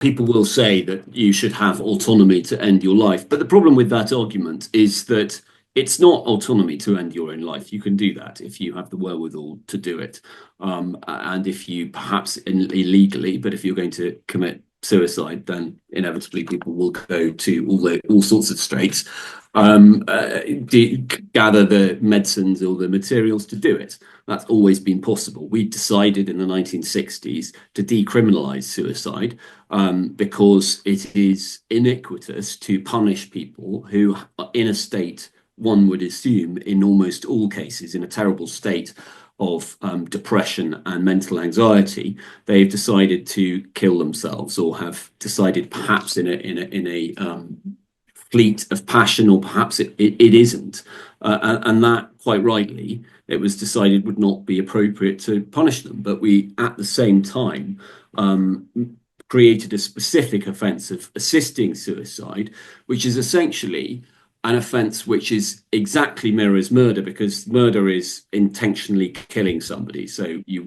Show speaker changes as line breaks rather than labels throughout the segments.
people will say that you should have autonomy to end your life. But the problem with that argument is that it's not autonomy to end your own life. You can do that if you have the wherewithal to do it. And if you perhaps illegally, but if you're going to commit suicide, then inevitably people will go to all sorts of straits, gather the medicines or the materials to do it. That's always been possible. We decided in the 1960s to decriminalize suicide because it is iniquitous to punish people who are in a state, one would assume, in almost all cases, in a terrible state of depression and mental anxiety. They've decided to kill themselves, or have decided, perhaps in a fleet of passion, or perhaps it isn't. And that, quite rightly, it was decided would not be appropriate to punish them. But we, at the same time, created a specific offence of assisting suicide, which is essentially an offence which is exactly mirrors murder, because murder is intentionally killing somebody. So you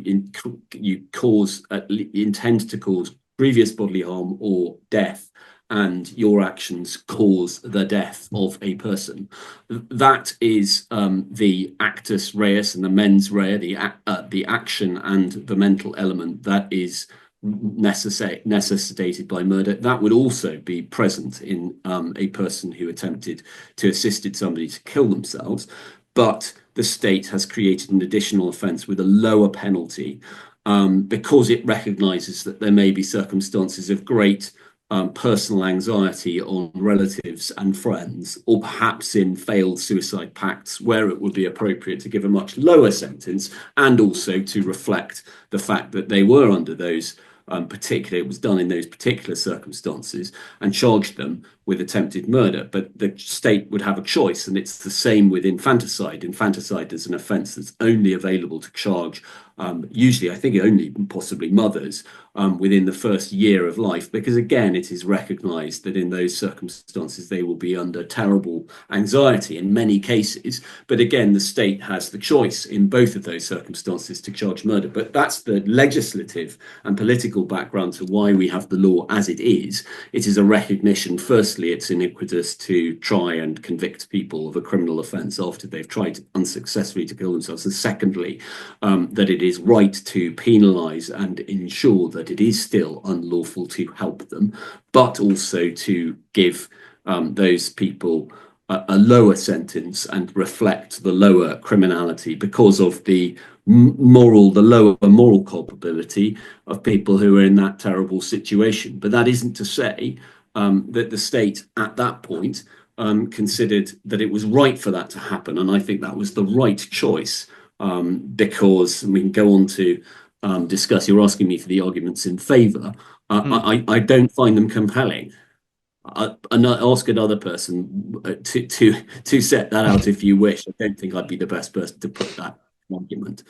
intend to cause grievous bodily harm or death, and your actions cause the death of a person. That is the actus reus and the mens rea, the action and the mental element that is necessitated by murder. That would also be present in a person who attempted to assist somebody to kill themselves. But the state has created an additional offence with a lower penalty because it recognises that there may be circumstances of great personal anxiety on relatives and friends, or perhaps in failed suicide pacts, where it would be appropriate to give a much lower sentence, and also to reflect the fact that they were under those it was done in those particular circumstances, and charged them with attempted murder. But the state would have a choice, and it's the same with infanticide. Infanticide is an offence that's only available to charge usually, I think, only possibly mothers within the first year of life, because again, it is recognised that in those circumstances they will be under terrible anxiety in many cases. But again, the state has the choice in both of those circumstances to charge murder. But that's the legislative and political background to why we have the law as it is. It is a recognition, firstly, it's iniquitous to try and convict people of a criminal offence after they've tried unsuccessfully to kill themselves, and secondly, that it is right to penalise and ensure that it is still unlawful to help them, but also to give those people a lower sentence and reflect the lower criminality because of the lower moral culpability of people who are in that terrible situation. But that isn't to say that the state at that point considered that it was right for that to happen. And I think that was the right choice, because we can go on to discuss, you're asking me for the arguments in favour. I don't find them compelling. Ask another person to set that out if you wish. I don't think I'd be the best person to put that argument.